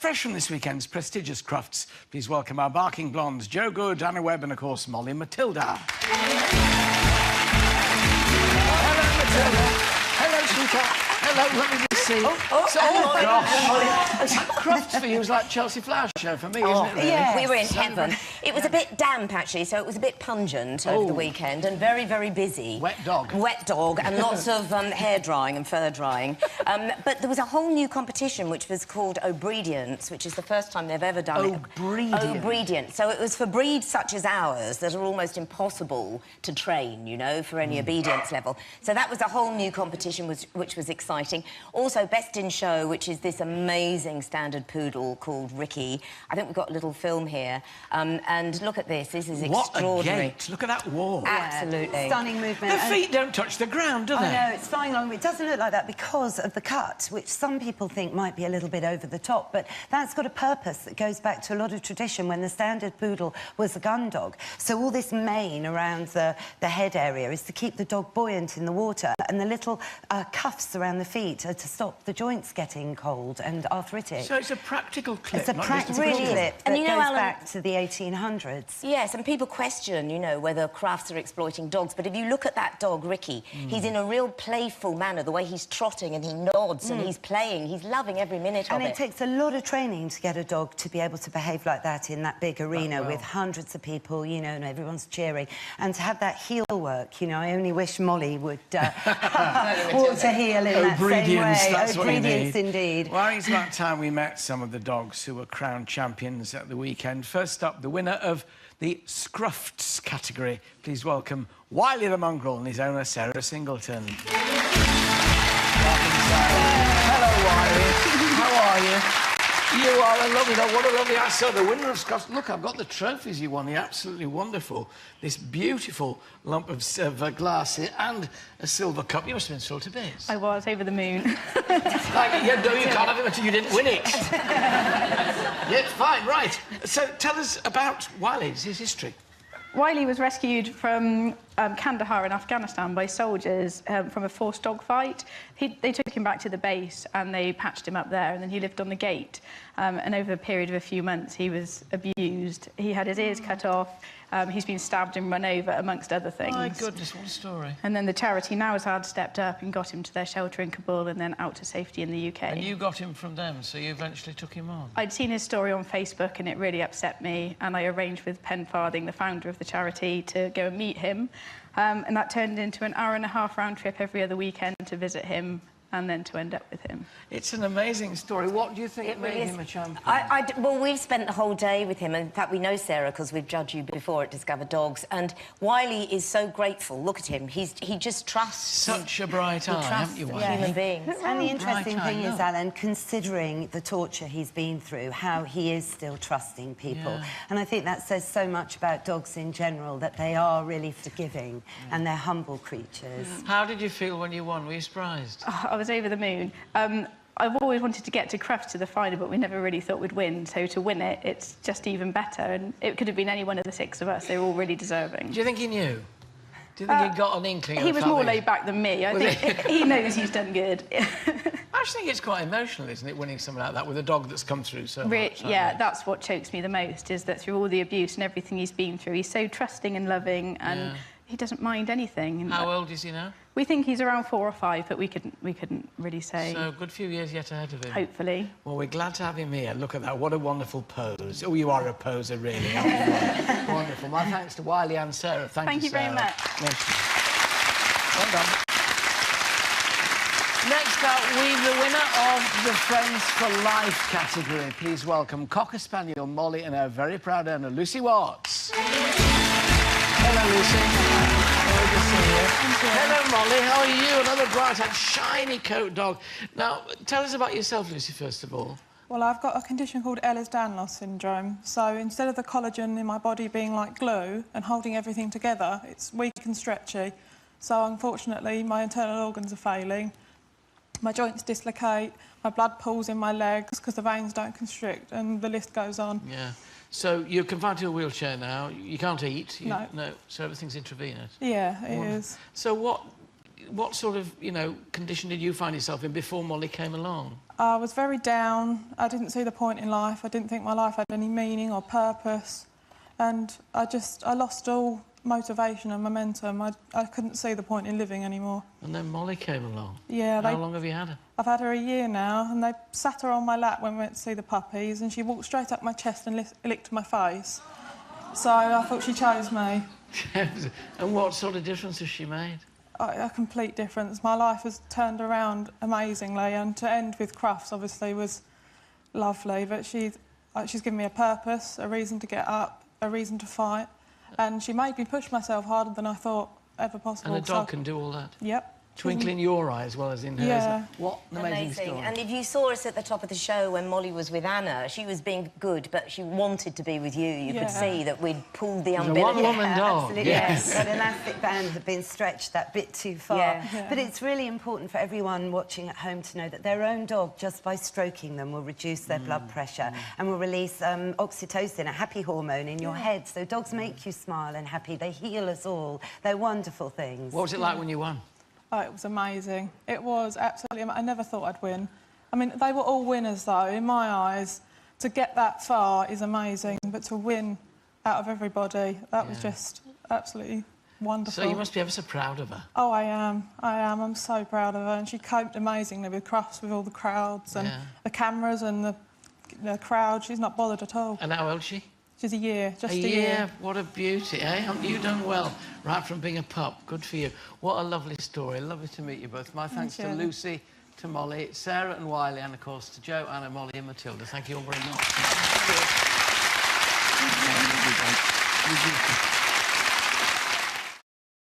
Fresh from this weekend's prestigious Crufts, please welcome our barking blondes, Joe Good, Anna Webb and, of course, Molly and Matilda. Hello, Matilda. Hello, sweetheart. Hello, let me just see. Gosh. Crufts for you is like Chelsea Flower Show for me, isn't it, really? Yeah, we were in heaven. It was a bit damp, actually, so it was a bit pungent over the weekend and very, very busy. Wet dog. Wet dog and lots of hair drying and fur drying. But there was a whole new competition which was called Obedience, which is the first time they've ever done it. Obedience. So it was for breeds such as ours that are almost impossible to train, you know, for any obedience level. So that was a whole new competition which was exciting. Also, Best in Show, which is this amazing standard poodle called Ricky. I think we've got a little film here. And look at this. This is extraordinary. What a gait. Look at that walk. Absolutely. Stunning movement. The feet don't touch the ground, do they? I know, it's flying along. It doesn't look like that because of the cut, which some people think might be a little bit over the top, but that's got a purpose that goes back to a lot of tradition when the standard poodle was a gun dog. So all this mane around the head area is to keep the dog buoyant in the water, and the little cuffs around the feet are to stop the joints getting cold and arthritic. So it's a practical clip. It's a practical clip that and you know, goes Alan, back to the 1800s. Yes, and people question, you know, whether Crufts are exploiting dogs, but if you look at that dog, Ricky, he's in a real playful manner, the way he's trotting and he nods and he's playing, he's loving every minute of it. And it takes a lot of training to get a dog to be able to behave like that in that big arena with hundreds of people, you know, and everyone's cheering. And to have that heel work, you know, I only wish Molly would walk to heel in that same way. That's what you need. Obedience, indeed. Well, it's about time we met some of the dogs who were crowned champions at the weekend. First up, the winner of the Crufts category. Please welcome Welly the mongrel and his owner, Sarah Singleton. Welcome, Sarah. Hello, Welly. How are you? You are a lovely dog. What a lovely... I saw the winner of Crufts. Look, I've got the trophies you won. You're absolutely wonderful. This beautiful lump of silver glass here and a silver cup. You must have been thrilled to bits. I was, over the moon. Like, you know, you can't have it until you didn't win it. Yeah, fine, right. So tell us about Welly's, his history. Welly was rescued from Kandahar in Afghanistan by soldiers from a forced dog fight. They took him back to the base and they patched him up there, and then he lived on the gate. And over a period of a few months, he was abused. He had his ears cut off. He's been stabbed and run over, amongst other things. My goodness, what a story. And then the charity Now Has Had stepped up and got him to their shelter in Kabul and then out to safety in the UK. And you got him from them, so you eventually took him on? I'd seen his story on Facebook and it really upset me, and I arranged with Pen Farthing, the founder of the charity, to go and meet him. And that turned into an hour-and-a-half round trip every other weekend to visit him and then to end up with him. It's an amazing story. What do you think made him a champion? Well, we've spent the whole day with him. In fact, we know Sarah because we've judged you before at Discover Dogs. And Welly is so grateful. Look at him. He just trusts... Such a bright eye, haven't you, Welly? Human beings. And the interesting thing is, Alan, considering the torture he's been through, how he is still trusting people. Yeah. And I think that says so much about dogs in general, that they are really forgiving and they're humble creatures. How did you feel when you won? Were you surprised? Oh, I was over the moon. I've always wanted to get to Crufts to the final, but we never really thought we'd win. So to win it, it's just even better. And it could have been any one of the six of us. They were all really deserving. Do you think he knew? Do you think he got an inkling? He was more laid back than me. I think he knows he's done good. I just think it's quite emotional, isn't it, winning something like that with a dog that's come through so much? Yeah, that's what chokes me the most, is that through all the abuse and everything he's been through, he's so trusting and loving, and he doesn't mind anything. How old is he now? We think he's around 4 or 5, but we couldn't really say. So a good few years yet ahead of him. Hopefully. Well, we're glad to have him here. Look at that. What a wonderful pose. Oh, you are a poser, really, aren't you? Wonderful. My thanks to Welly and Sarah. Thank you, Sarah. Very much. Well done. Next up, we've the winner of the Friends for Life category. Please welcome Cocker Spaniel Molly and her very proud owner, Lucy Watts. Hello, Lucy. Good to see you. Hello, Molly. How are you? Another bright-eyed, shiny coat dog. Now, tell us about yourself, Lucy, first of all. Well, I've got a condition called Ehlers-Danlos syndrome. So instead of the collagen in my body being like glue and holding everything together, it's weak and stretchy. So, unfortunately, my internal organs are failing. My joints dislocate, my blood pools in my legs because the veins don't constrict, and the list goes on. Yeah. So you're confined to a wheelchair now. You can't eat. No. No. So everything's intravenous. Yeah, it is. So what what sort of, you know, condition did you find yourself in before Molly came along? I was very down. I didn't see the point in life. I didn't think my life had any meaning or purpose. And I lost all motivation and momentum. I couldn't see the point in living anymore. And then Molly came along. Yeah. How long have you had her? I've had her a year now, and they sat her on my lap when we went to see the puppies, and she walked straight up my chest and licked my face. So I thought she chose me. And what sort of difference has she made? A complete difference. My life has turned around amazingly, and to end with Crufts obviously was lovely, but she's given me a purpose, a reason to get up, a reason to fight, and she made me push myself harder than I thought ever possible. And a dog can do all that? Yep. Twinkle in your eye as well as in hers. Yeah. What an amazing story. And if you saw us at the top of the show when Molly was with Anna, she was being good, but she wanted to be with you. You could see that we'd pulled the umbilical. A one-woman dog. Absolutely, yes. That elastic band had been stretched that bit too far. Yeah. But it's really important for everyone watching at home to know that their own dog, just by stroking them, will reduce their blood pressure and will release oxytocin, a happy hormone, in your head. So dogs make you smile and happy. They heal us all. They're wonderful things. What was it like when you won? Oh, it was amazing. It was absolutely... I never thought I'd win. I mean, they were all winners, though. In my eyes, to get that far is amazing, but to win out of everybody, that was just absolutely wonderful. So you must be ever so proud of her. Oh, I am. I'm so proud of her. And she coped amazingly with Crufts, with all the crowds and the cameras and the crowd. She's not bothered at all. And how old is she? She's a year, just a year. Yeah, what a beauty, eh? Haven't you done well, right from being a pup? Good for you. What a lovely story. Lovely to meet you both. My thanks to Lucy, to Molly, Sarah and Wiley, and, of course, to Joe, Anna, Molly and Matilda. Thank you all very much. Thank you.